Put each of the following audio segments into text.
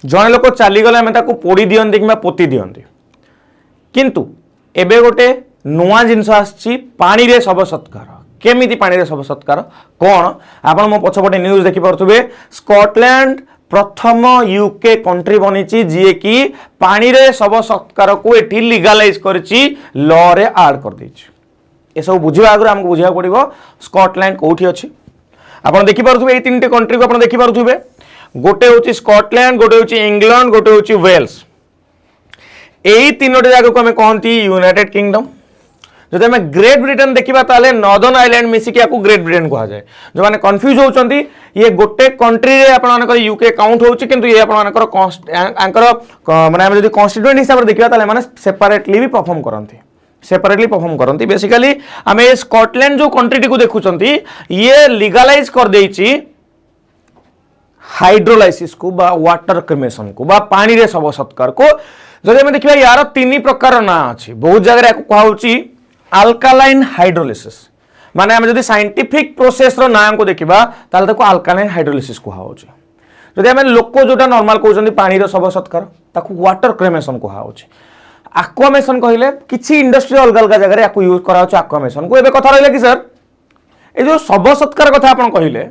जड़े लोक चलीगले आम पोड़ी दियंती कि पोती दियंती किंतु एबे गोटे नुआ जिनस आसी पानी रे शव सत्कार केमिति पानी रे शव सत्कार कौन आपण मो पछपटे न्यूज देखि पारुथबे स्कॉटलैंड प्रथम यूके कंट्री बनी जी कि पानी रे शव सत्कार को एटी लीगलाइज करछि लॉ रे ऐड कर देछि ए सब बुझिबा आगु हमको बुझिया पड़िबो स्कॉटलैंड कोठी अछि आपण देखि पारुथबे ए तीनटे कंट्री को आपण देखि पारुथबे गोटे होछि स्कॉटलैंड गोटे होछि इंग्लैंड गोटे होछि वेल्स एई तीनोटे जागा को हमें कहती यूनाइटेड किंगडम जो आम ग्रेट ब्रिटेन देखा ताले नॉर्दर्न आइलैंड मिसिक या ग्रेट ब्रिटेन कह जाए जो मैंने कन्फ्यूज होती ये गोटे कंट्री रे आपन यूके काउंट होची किंतु ये आपनकर माने हम जदी कॉन्स्टिट्यूएंट हिसाब से देखा ताले माने सेपरेटली भी परफॉर्म करती बेसिकली आम ए स्कॉटलैंड जो कंट्री को देखुचंती ये लीगलाइज कर देछि हाइड्रोलाइसिस को बा वाटर क्रिमेशन को बा पानी रे शव सत्कार को जदि हम देखिबा यार तीन प्रकार ना अछि बहुत जगह कहउची अल्कालाइन हाइड्रोलिसिस माने हम जदि साइंटिफिक प्रोसेस रो नाम को देखिबा ताले ताको अल्कालाइन हाइड्रोलिसिस कहउची जदि हम लोक जोटा नॉर्मल कहउचंदी पानी रो शव सत्कार ताको वाटर क्रिमेशन कहउची एक्वामेशन कहले किछि इंडस्ट्री अलग अलग जगह रे याको यूज कराउची एक्वामेशन को एबे कथा रहले कि सर ए जो शव सत्कार कथा आपण कहिले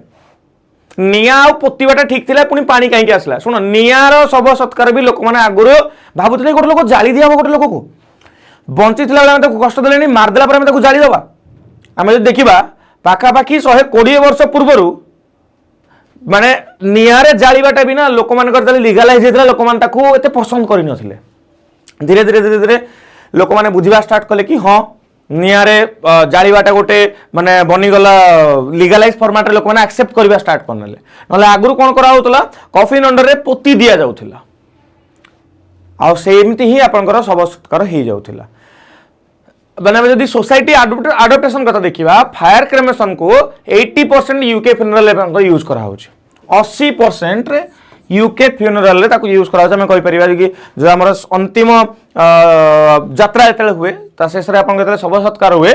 निया पोतीबाटा ठीक थिला पुनी पानी कहीं आसला शुण नियार शव सत्कार भी लोक मैंने आगुरी भावुले गोटे लोक जाली दिया गोटे लोक को बंची बेले कष्ट देले मारदेला पर जाली दबा आम जो देखा पाखापाखि 120 वर्ष पूर्वर माने नियारे जालीबाटा भी ना लोक मान लीगलाइज होता लोक मैंने पसंद कर धीरे धीरे धीरे धीरे लोक मैंने बुझा स्टार्ट कले कि हाँ नियारे जालीबाटा गोटे माने बनीगला लीगलाइज फॉर्मेट रे लोक मैंने एक्सेप्ट करवा स्टार्ट करने ना आगुरी कौन करा कॉफिन अंडर रे पोती दि जाउथिला आ सेमती ही आपनकर शव सत्कार हो जाउथिला माने जदि सोसाइटी एडप्टेशन कथा देखिबा फायर क्रेमेशन को 80% यूके फ्यूनरल यूज करा होछि 80% रे यूके फ्यूनरल रे ताको यूज करा हम कहि परिबा कि जो हमर अंतिम यात्रा जतले हुए ता शेष रे आपन जतले शव सत्कार हुए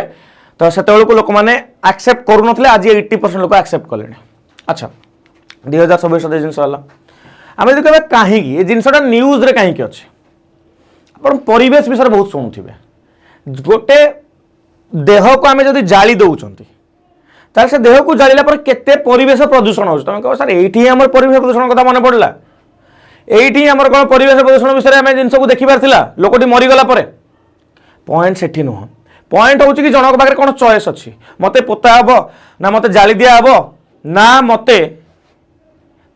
तो सेतेबेल को लोक माने एक्सेप्ट करू नथले आज 80% लोक एक्सेप्ट कलेने अच्छा 2026 जिनस होला आम यदि कहे कहीं ये जिनसा न्यूज रे कहीं अच्छे आप परिवेश विषय बहुत शुणुवे गोटे देह को आम जब जाली दौरान ताल से देह को जाला पर केते परिवेश प्रदूषण हो तुम कह सर ये आम परिवेश प्रदूषण कथा मन पड़ा ये आम कौन परिवेश प्रदूषण विषय में जिन को देखिबार लोकटी मरीगला पॉइंट से नुह पॉइंट हूँ कि जनक पाखे कौन चॉइस अच्छी मत पोता हम ना मत जाली दिया हम ना मत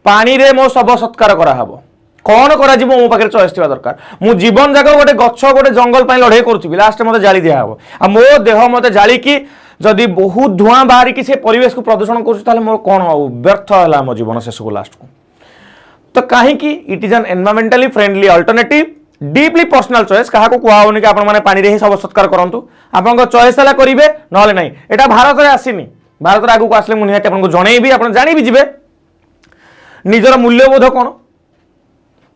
पानी रे मो शव सत्कार कराहब कौन करा मो पाखे चॉइस थी दरकार मु जीवन जाक गोटे गछ गोटे जंगल लड़े करुवी लास्ट मत जाली दिया हम आ मो देह मत जाली की जदि बहुत धूआं बाहर की से परिवेश को प्रदूषण कर मोर कौन व्यर्थ है मो जीवन शेष को लास्ट को तो कहीं it is an environmentally friendly alternative deeply personal choice क्या कहूनी कि आपने पानी रे ही शव सत्कार करूँ आप चॉइस है करेंगे ना ना यहाँ भारत में आसनी भारत आगे को आसले मुझे आपको जनईबी आप जानी भी जी निजर मूल्यबोध कौन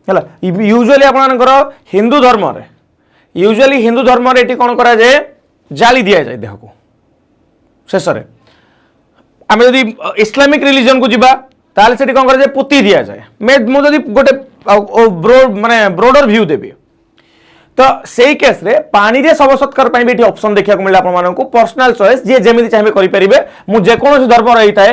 है यूजुअली आपनकर हिंदू धर्म रे यूजुअली हिंदू धर्म रे कौन करा जाए जाली दिया जाए देह को शेष रे आम जदि इस्लामिक रिलीजन को जीवा ताले से कौन करा जाए पोती दिया जाए मुझे गोटे माने ब्रोडर व्यू देवी तो से केस रे पानी रे शव सत्कार भी ऑप्शन देखा मिले आपको पर्सनल चॉइस जी जमी चाहिए करेंगे मुझे धर्म रही है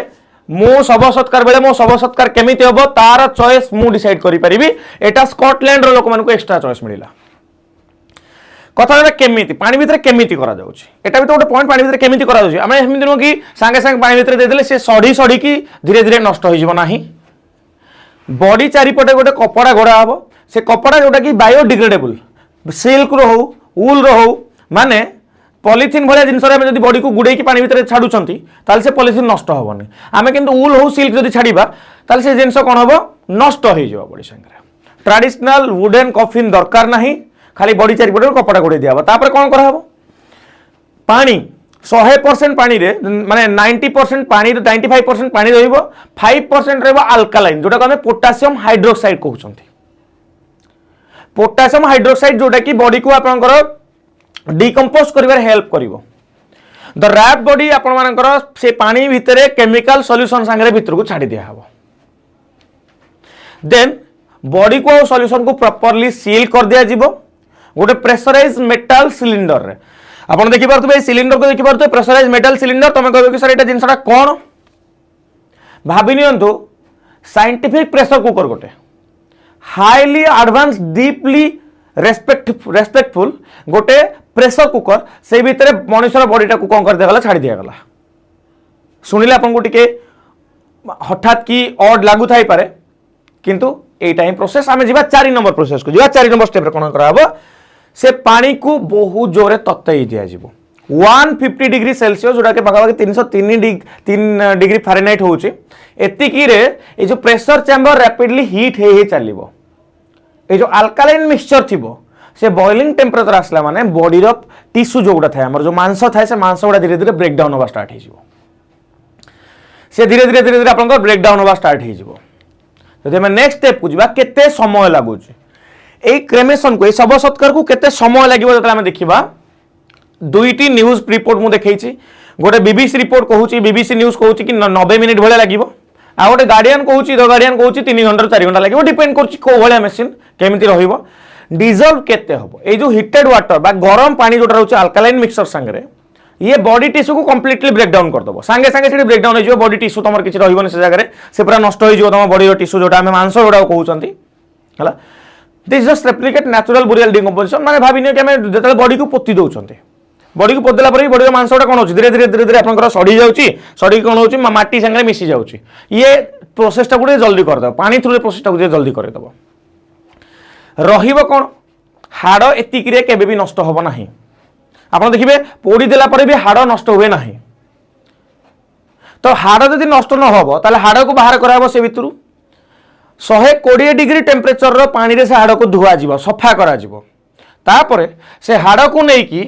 मो शव सत्कार बेले मो शव सत्कार केमिति हम तार चॉइस मु डिसाइड करि परिबी एटा स्कॉटलैंड रो लोक मानको एक्स्ट्रा चॉइस मिलिला कथा केमिति पानी भितर केमिति करा जाउछि एटा भी तो गोटे पॉइंट पानी भितर केमिति करा जाउछि आमे एमिति नो कि संगे संगे पानी भितर दे देले से सड़ी सड़ी की धीरे धीरे नष्ट हो जिवो नाही बॉडी चारिपटे गोटे कपड़ा घोड़ा हबो से कपड़ा जोटा कि बायोडिग्रेडेबल सिल्क रो हो वूल रो हो माने पॉलिथिन भाया जिन जब बॉडी को गुड़े पानी भितर छाड़ुंट ताल से पॉलिथिन नष्ट हेनी आम कि वूल हो सिल्क जब छाड़ा ताल से जिन कौन हम नष्ट हो बॉडी संगे ट्रेडिशनल वुडेन कॉफिन दरकार ना खाली बॉडी चारिपटे कपड़ा गुड़े दिया तापर कौन करा पानी 100% पानी रे माने 90% पानी 95% पानी रहिबो 5% रहबो अल्कालाइन जोटा को हमें पोटासियम हाइड्रोक्साइड कहउछंती पोटासियम हाइड्रोक्साइड जोटा कि बॉडी को आपनकर डिकम्पोज करिवार हेल्प करिवो द रैप बॉडी आपण मानकर से पानी भितरे केमिकल सॉल्यूशन संगे भितर को छाड़ी दिया हबो देन बॉडी को सॉल्यूशन को प्रॉपर्ली सील कर दिया जीवो गोटे प्रेशराइज मेटल सिलिंडर रे आपण देखि पारथबे सिलिंडर को देखि पारथबे प्रेशराइज मेटल सिलिंडर तमे कहबे कि सर एटा जिंसटा कोन भाबी नियंतु साइंटिफिक प्रेशर कुकर गोटे हाईली एडवांस डीपली रेस्पेक्टफुल गोटे प्रेशर कुकर से भितर मनुष्यर बॉडीटा को कौन कर दिया गला छाड़ी दिया गला सुनिले आपन को टिके हठात की ऑड लागू थाई पारे किंतु एटा ही प्रोसेस आमे जीवा 4 नंबर प्रोसेस को जीवा 4 नंबर स्टेप रे कोन करा हबो से पानी को बहुत जोरे तत्तई दिया जीवो 150 डिग्री सेल्सियस जोटा के पाखा 303 डिग्री फारेनहाइट होउची एतिकी रे ए जो प्रेशर चैम्बर रैपिडली हीट हे चलिबो ए जो अल्कालाइन मिक्सचर थिबो से बॉइलिंग टेम्परेचर आसला माने बॉडी रो टिश्यू जोगुडा थाए हमर जो मांस थाए से मांस गुडा धीरे धीरे ब्रेक डाउन होबा स्टार्ट हे जीवो से धीरे धीरे आपन ब्रेक डाउन होबा स्टार्ट हे जीवो जदि हम नेक्स्ट स्टेप को जीवा केते समय लागुची ए क्रेमेशन को ए सब सत्कार को केते समय लागिबो जतला हम देखिबा दुईटी न्यूज रिपोर्ट मु देखैछि गोटे बीबीसी रिपोर्ट कहूची बीबीसी न्यूज कहूची कि 90 मिनिट भले लागिबो आ गोटे गार्डियन कहूची द गार्डियन कहूची 3 घंटा 4 घंटा लागिबो डिपेंड करछि को भले मशीन केमिति रहिबो डिजॉल्व केते हबो ए जो हीटेड वाटर बा गरम पानी जोटा रहउची अल्कालाइन मिक्सचर संगरे ये बॉडी टिश्यू को कंप्लीटली ब्रेक डाउन कर दबो संगे संगे से ब्रेक डाउन हो जिवो बॉडी टिश्यू तमर किछि रहिबो से जगह रे से पूरा नष्ट हो जिवो तम बॉडी रो टिश्यू जोटा हम मांस जोटा कहउचंती हला this just replicate natural burial decomposition माने भाबिने कि हम जतले बॉडी को पोती दउचंती बॉडी को पोतला पर बॉडी रो मांसटा कोन होची धीरे धीरे आपनकर सड़ी जाउची सड़ी कोन होची माटी संगे मिसी जाउची ये प्रोसेस टा गुडे जल्दी कर दबो पानी थ्रू प्रोसेस टा गुडे जल्दी कर दबो रहिबो कोन हाड़ एतिकी रे केबे भी नष्ट होबो नाही आपन देखिबे पोड़ी देला पर भी हाड़ नष्ट हुए नाही तो हाड़ यदि नष्ट न होबो ताले हाड़ को बाहर कराबो से भितरु 120 डिग्री टेम्परेचर रो पानी रे से हाड़ को धुआ जीवो सफा करा जीवो तापरे से हाड़ को नै की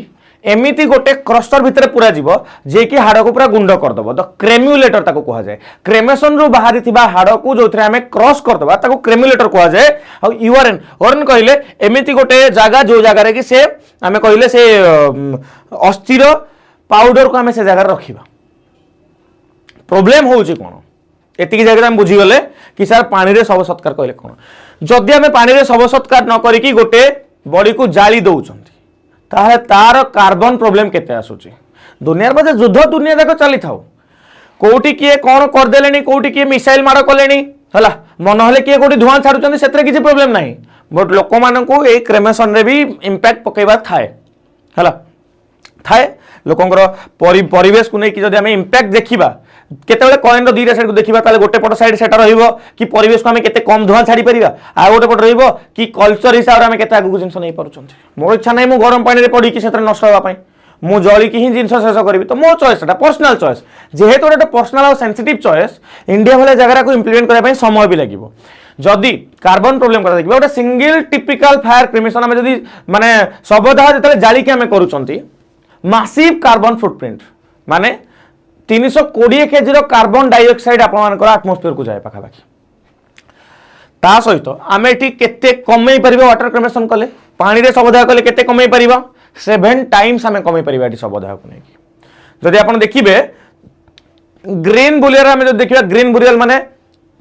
एमिति गोटे क्रस्टर भितर पूरा जीव जे कि हाड़ को पूरा गुंड कर दबो द क्रेम्युलेटर ताको कहा जाए क्रेमेशन रो बाहरी थिबा हाड़ को जोथरे हमें क्रॉस कर दबा ताको क्रेम्युलेटर कहा जाए आ यूआरएन ओरन कहले एमिति गोटे जागा जो जागा रे कि से हमें कहले से अस्थिर पाउडर को हमें से जागा रखिबा प्रॉब्लम होउची कोन एतिकी जगह हम बुझी गले कि सर पानी रे सब सत्कार कहले कोन जदि हमें पानी रे सब सत्कार न करी कि गोटे बॉडी को जाली दउचंती ताहे तार कार्बन प्रॉब्लम केते आसुची दुनिया रे युद्ध दुनिया जाक चली थाउ कोठी किए कोन कर देलेनी कोठी किए मिसाइल मार कलेनी हला मन हले किए कोठी धुआं छाडुचंती सेतरे किछि प्रॉब्लम नाही बट लोक मान को ए क्रेमेशन रे भी इंपैक्ट पकेबा थाए हला थाए लोकंकर परिवेश को नै कि जदि हम इंपैक्ट देखिबा केतेबेले कॉइन रो दुईटा साइड को देखिबा ताले गोटे पट साइड सेटा रहिबो कि परिवेश को हम केते कम धुआं छाडी परिबा आ गोटे पट रहिबो कि कल्चर हिसाब रे हम केते आगु जिंस नै पारुचंती मोर इच्छा नै मु गरम पानी रे पडी कि सेतरे नष्ट होबा पई मु जळी कि ही जिंस शेष करबी तो मो चॉइस एटा पर्सनल चॉइस जेहेतु एटा पर्सनल और सेंसिटिव चॉइस इंडिया भले जगह को इंप्लीमेंट करै पई समय भी लागिबो जदि कार्बन प्रॉब्लम करा देखिबा गोटे सिंगल टिपिकल फायर क्रिमेशन हम जदि माने सबदा जतले जाली कि हम करूचंती मासिव कार्बन फुटप्रिंट माने 320 केजी कार्बन डाइऑक्साइड आपनकर एटमॉस्फेयर को जाए पाखापाखि ता सहित आम ये केते कमे पार वाटर क्रिमेशन कले पानी रे सबदाह कले केते कमे पार 7 टाइम्स आम कमे पार सबदाह को लेकिन जदि आप देखिए ग्रीन बुलियर आम देखिए ग्रीन बुलियर माने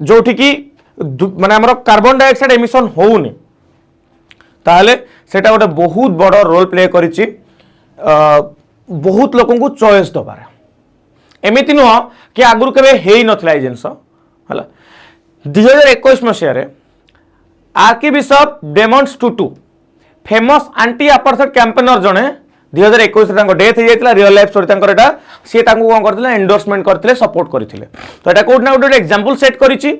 जो कि माने हमर कार्बन डाइऑक्साइड एमिशन होउनी ताहले सेटा गोटे बहुत बड़ रोल प्ले करिछि बहुत लोगों को चॉइस दबार एमिति नुह कि आगुरी केबे हेई नथिला ए जिंस हला 2021 मसिया archbishop Desmond Tutu famous anti apartheid campaigner जने 2021 रे डेथ हो जाता रियल लाइफ स्टोरी एटा सी कौन करते एंडोर्समेंट करते सपोर्ट करते तो यहाँ कौट ना गोटे एग्जांपल सेट करिछि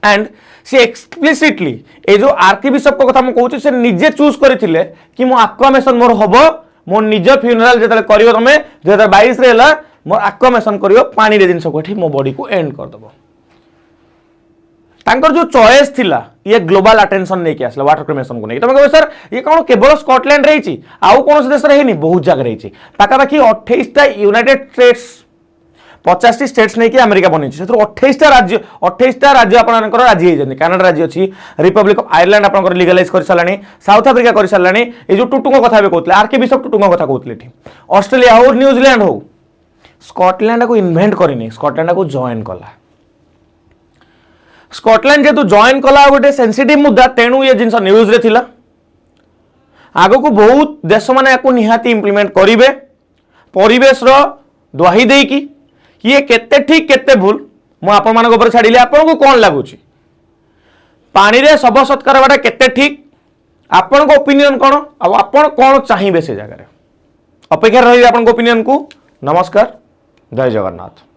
एंड सी एक्सप्लिसिटली ए जो आर्किबिशप को कथा कहूँ से निजे चूज करथिले कि मो आक्वामेशन मोर हबो मो निज फ्यूनराल जतले करियो तमे 2022 रे हला मोर आक्वामेशन करियो पानी रे जिंस कोठी मो बॉडी को एंड कर दबो तांकर जो चॉइस थिला ये ग्लोबल अटेंशन नहीं आसला वाटर क्रिमेशन को नहीं तुम कहो सर ये कौन केवल स्कॉटलैंड रही आउ कौन देश रही बहुत जगह रही पाखापाखि 28टा यूनाइटेड स्टेट्स 50टी स्टेट्स नहीं कि अमेरिका बनी 28टा राज्य आपनकर राजी होती कानाडा राज्य अच्छी रिपब्लिक ऑफ आयरलैंड आपनकर लीगलाइज कर सारानी साउथ आफ्रिका कर सारानी ये जो टुटुंग कथा कहते आर्किबिशप टुटुंग कथा कहते ऑस्ट्रेलिया हो न्यूजीलैंड हो स्कॉटलैंड को इन्वेंट करनी स्कॉटलैंड को जॉइन कला स्कॉटलैंड जेतु जॉइन कला गोटे सेंसिटिव मुद्दा तेणु ये जिनस न्यूज रे थिला आगो को बहुत देश माने याकू निहाती इंप्लीमेंट करिवे परिवेश रो दुआही देई कि ये केते ठीक केते भूल मु आपण मानक ऊपर छाडिले आपण को कोन लागुची पानी रे सब सत्कार बाटा केते ठीक आपण को ओपिनियन कोन आ आपण कोन चाहिबे से जगह रे अपेक्षा रही आपण को ओपिनियन को नमस्कार जय जगन्नाथ।